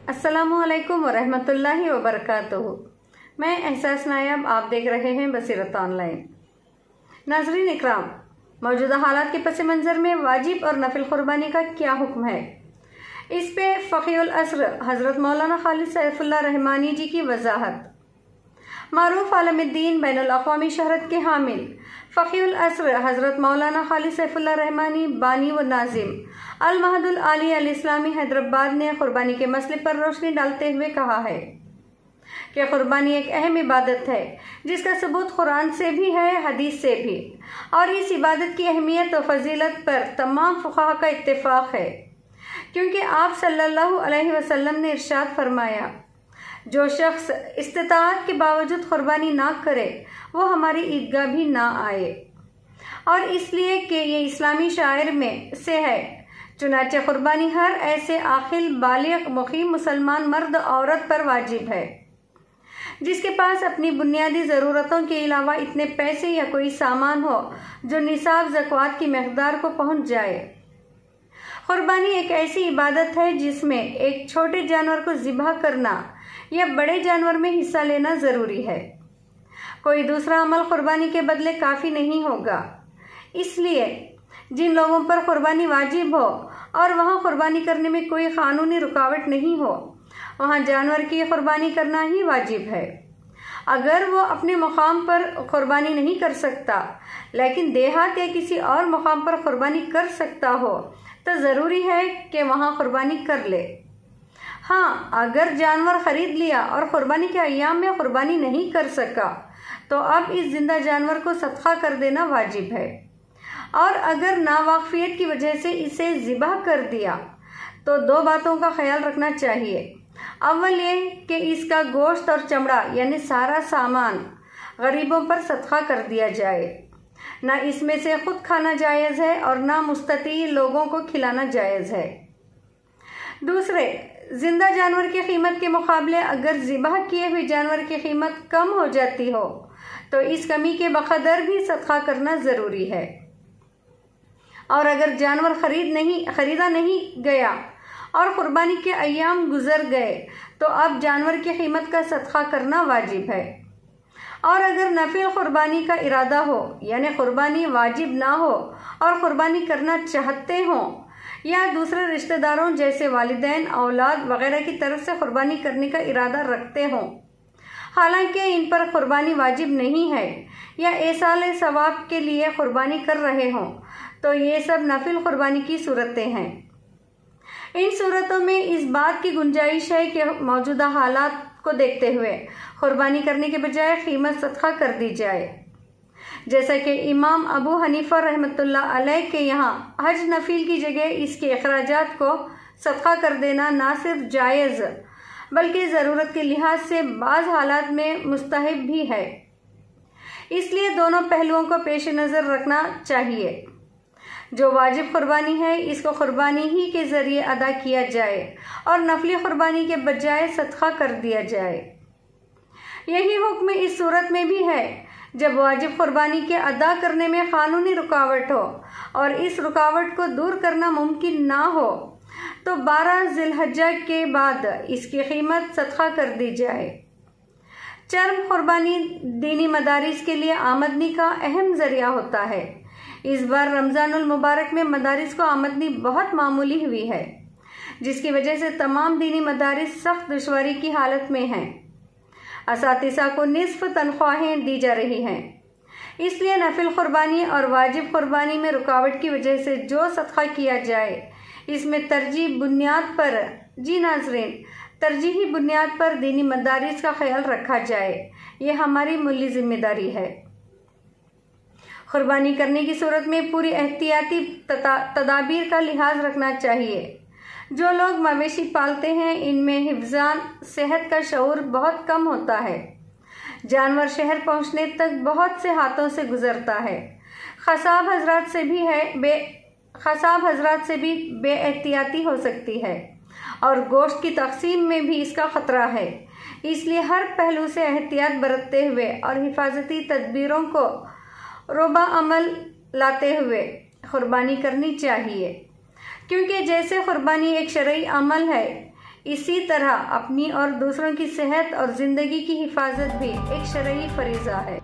अस्सलामुअलैकुम वरहमतुल्लाहि वबरकातुहू। मैं एहसास नायाब, आप देख रहे हैं बसीरत ऑनलाइन। नाज़रीन इकराम, मौजूदा हालात के पस मंज़र में वाजिब और नफिल कुर्बानी का क्या हुक्म है, इस पे फ़क़ीहुल अस्र हज़रत मौलाना खालिद सैफ़ुल्लाह रहमानी जी की वजाहत। मारूफ आलमुद्दीन बैनुल अक़वामी शहरत के हामिल फ़क़ीहुल अस्र हज़रत मौलाना खालिद सैफ़ुल्लाह रहमानी बानी व नाज़िम अल महदुल आली अल इस्लामी हैदराबाद ने कुर्बानी के मसले पर रोशनी डालते हुए कहा है कि कुर्बानी एक अहम इबादत है जिसका सबूत कुरान से भी है, हदीस से भी, और इस इबादत की अहमियत और फजीलत पर तमाम फुक़हा का इत्तेफाक है, क्योंकि आप सल्लल्लाहु अलैहि वसल्लम ने इरशाद फरमाया, जो शख्स इस्तिताअत के बावजूद कुर्बानी ना करे वो हमारी ईदगाह भी ना आए, और इसलिए कि ये इस्लामी शायर में से है। चुनाचे कुर्बानी हर ऐसे आखिल बालिग मुकीम मुसलमान मर्द औरत पर वाजिब है जिसके पास अपनी बुनियादी ज़रूरतों के अलावा इतने पैसे या कोई सामान हो जो निसाब ज़कात की मकदार को पहुंच जाए। कुर्बानी एक ऐसी इबादत है जिसमें एक छोटे जानवर को ज़िबह करना या बड़े जानवर में हिस्सा लेना ज़रूरी है। कोई दूसरा अमल कुर्बानी के बदले काफ़ी नहीं होगा। इसलिए जिन लोगों पर कुर्बानी वाजिब हो और वहाँ कुर्बानी करने में कोई कानूनी रुकावट नहीं हो, वहाँ जानवर की कुर्बानी करना ही वाजिब है। अगर वो अपने मुकाम पर कुर्बानी नहीं कर सकता लेकिन देहात या किसी और मुकाम पर कुर्बानी कर सकता हो तो ज़रूरी है कि वहाँ कुर्बानी कर ले। हाँ, अगर जानवर ख़रीद लिया और कुर्बानी के अय्याम में कुर्बानी नहीं कर सका तो अब इस जिंदा जानवर को सदका कर देना वाजिब है, और अगर नावाक़फ़ियत की वजह से इसे ज़िबह कर दिया तो दो बातों का ख्याल रखना चाहिए। अव्वल ये कि इसका गोश्त और चमड़ा यानी सारा सामान गरीबों पर सदका कर दिया जाए। ना इसमें से खुद खाना जायज़ है और ना मुस्तती लोगों को खिलाना जायज़ है। दूसरे, जिंदा जानवर की कीमत के मुकाबले अगर ज़िबह किए हुए जानवर की कीमत कम हो जाती हो तो इस कमी के बक़दर भी सदका करना ज़रूरी है, और अगर जानवर खरीदा नहीं गया और कुर्बानी के अय्याम गुजर गए तो अब जानवर की कीमत का सदका करना वाजिब है। और अगर नफिल कुर्बानी का इरादा हो यानी कुर्बानी वाजिब ना हो और कुर्बानी करना चाहते हों या दूसरे रिश्तेदारों जैसे वालिदैन, औलाद वगैरह की तरफ से कुर्बानी करने का इरादा रखते हों, हालांकि इन पर कुर्बानी वाजिब नहीं है, या एसाल सवाब के लिए कुर्बानी कर रहे हों, तो ये सब नफिल कुर्बानी की सूरतें हैं। इन सूरतों में इस बात की गुंजाइश है कि मौजूदा हालात को देखते हुए कुर्बानी करने के बजाय कीमत सदका कर दी जाए। जैसा कि इमाम अबू हनीफा रहमतुल्लाह अलैह के यहाँ हज नफिल की जगह इसके अखराजात को सदका कर देना ना सिर्फ जायज़ बल्कि ज़रूरत के लिहाज से बाज़ हालात में मुस्तहब भी है। इसलिए दोनों पहलुओं को पेश नज़र रखना चाहिए। जो वाजिब कुर्बानी है इसको कुर्बानी ही के ज़रिए अदा किया जाए और नफली कुर्बानी के बजाय सदका कर दिया जाए। यही हुक्म इस सूरत में भी है जब वाजिब कुर्बानी के अदा करने में कानूनी रुकावट हो और इस रुकावट को दूर करना मुमकिन ना हो तो 12 ज़िलहज्जा के बाद इसकी कीमत सदका कर दी जाए। चर्म कुर्बानी दीनी मदारिस के लिए आमदनी का अहम ज़रिया होता है। इस बार रमज़ानुल मुबारक में मदारिस को आमदनी बहुत मामूली हुई है, जिसकी वजह से तमाम दीनी मदारिस सख्त दुश्वारी की हालत में हैं। असातिज़ा को निस्फ तनख्वाहें दी जा रही हैं। इसलिए नफिल कुर्बानी और वाजिब कुर्बानी में रुकावट की वजह से जो सदका किया जाए इसमें तरजीही बुनियाद पर दीनी मदारिस का ख्याल रखा जाए। ये हमारी मुल्ली जिम्मेदारी है। कुर्बानी करने की सूरत में पूरी एहतियाती तदाबीर का लिहाज रखना चाहिए। जो लोग मवेशी पालते हैं इनमें हिफ्ज़ान सेहत का शऊर बहुत कम होता है। जानवर शहर पहुंचने तक बहुत से हाथों से गुजरता है। खसाब हजरात से भी बेएहतियाती हो सकती है और गोश्त की तकसीम में भी इसका ख़तरा है। इसलिए हर पहलू से एहतियात बरतते हुए और हिफाजती तदबीरों को रोबा अमल लाते हुए कुर्बानी करनी चाहिए, क्योंकि जैसे कुर्बानी एक शरई अमल है اسی طرح اپنی اور دوسروں کی صحت اور زندگی کی حفاظت بھی ایک شرعی فریضہ ہے۔